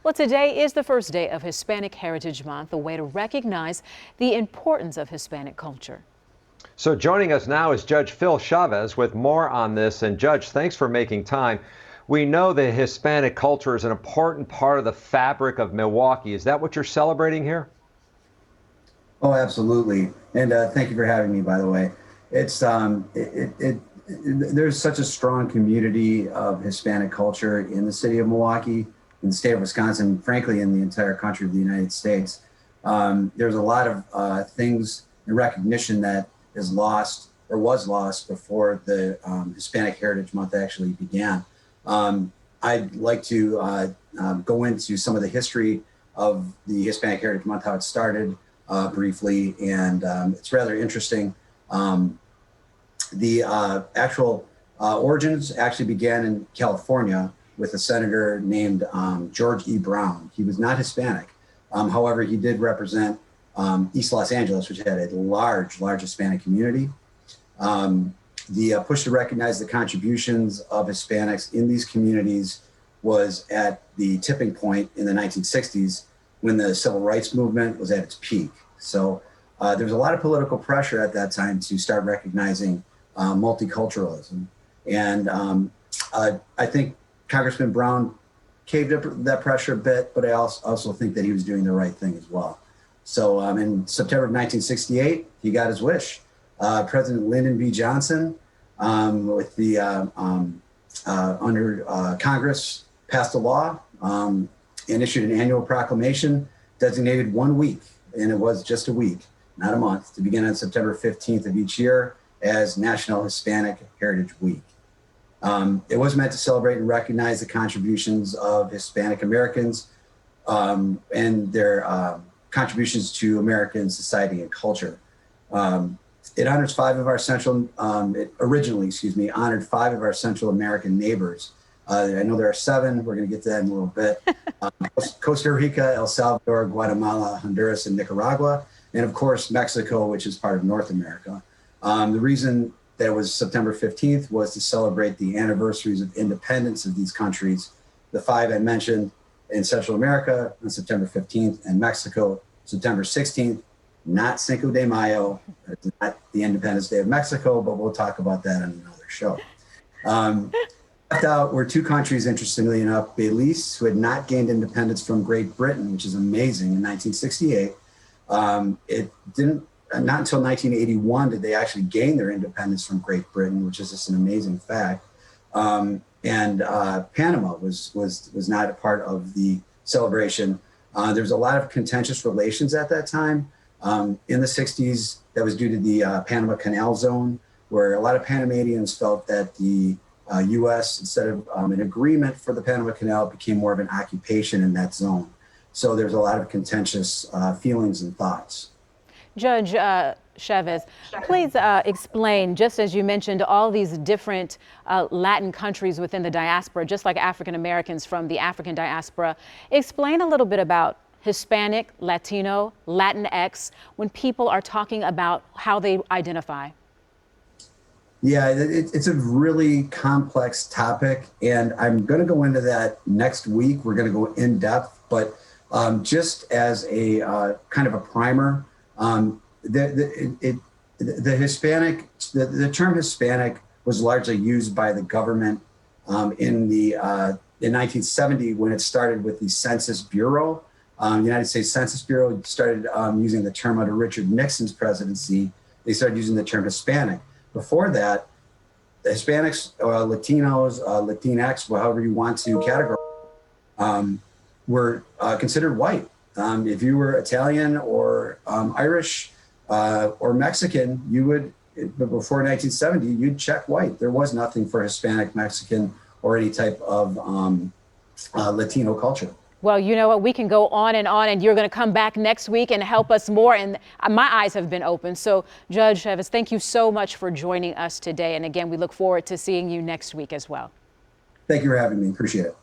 Well, today is the first day of Hispanic Heritage Month, a way to recognize the importance of Hispanic culture. So joining us now is Judge Phil Chavez with more on this. And Judge, thanks for making time. We know the Hispanic culture is an important part of the fabric of Milwaukee. Is that what you're celebrating here? Oh, absolutely. And thank you for having me, by the way. It's there's such a strong community of Hispanic culture in the city of Milwaukee, in the state of Wisconsin, frankly, in the entire country of the United States. There's a lot of things and recognition that is lost or was lost before the Hispanic Heritage Month actually began. I'd like to go into some of the history of the Hispanic Heritage Month, how it started briefly, and it's rather interesting. The actual origins actually began in California with a senator named George E. Brown. He was not Hispanic. However, he did represent East Los Angeles, which had a large Hispanic community. The push to recognize the contributions of Hispanics in these communities was at the tipping point in the 1960s when the civil rights movement was at its peak. So there was a lot of political pressure at that time to start recognizing multiculturalism. And I think Congressman Brown caved up that pressure a bit, but I also think that he was doing the right thing as well. So in September of 1968, he got his wish. President Lyndon B. Johnson, with the under Congress, passed a law and issued an annual proclamation designated 1 week, and it was just a week, not a month, to begin on September 15th of each year as National Hispanic Heritage Week. It was meant to celebrate and recognize the contributions of Hispanic Americans and their contributions to American society and culture. It honors it originally honored 5 of our Central American neighbors. I know there are 7. We're going to get to that in a little bit. Costa Rica, El Salvador, Guatemala, Honduras, and Nicaragua. And of course, Mexico, which is part of North America. The reason that it was September 15th was to celebrate the anniversaries of independence of these countries. The 5 I mentioned in Central America on September 15th, and Mexico, September 16th. Not Cinco de Mayo, not the Independence Day of Mexico, but we'll talk about that on another show. Left out were 2 countries, interestingly enough. Belize, who had not gained independence from Great Britain, which is amazing, in 1968. It didn't, not until 1981 did they actually gain their independence from Great Britain, which is just an amazing fact. And Panama was not a part of the celebration. There was a lot of contentious relations at that time. In the 60s, that was due to the Panama Canal Zone, where a lot of Panamanians felt that the U.S., instead of an agreement for the Panama Canal, became more of an occupation in that zone. So there's a lot of contentious feelings and thoughts. Judge Chavez, please explain, just as you mentioned, all these different Latin countries within the diaspora, just like African Americans from the African diaspora. Explain a little bit about Hispanic, Latino, Latinx, when people are talking about how they identify. Yeah, it's a really complex topic, and I'm going to go into that next week. We're going to go in depth, but just as a kind of a primer, the term Hispanic was largely used by the government in 1970 when it started with the Census Bureau. The United States Census Bureau started using the term under Richard Nixon's presidency. They started using the term Hispanic. Before that, the Hispanics, Latinos, Latinx, however you want to categorize, were considered white. If you were Italian or Irish or Mexican, you would, before 1970, you'd check white. There was nothing for Hispanic, Mexican, or any type of Latino culture. Well, you know what? We can go on, and you're going to come back next week and help us more. And my eyes have been opened. So, Judge Chavez, thank you so much for joining us today. And again, we look forward to seeing you next week as well. Thank you for having me. Appreciate it.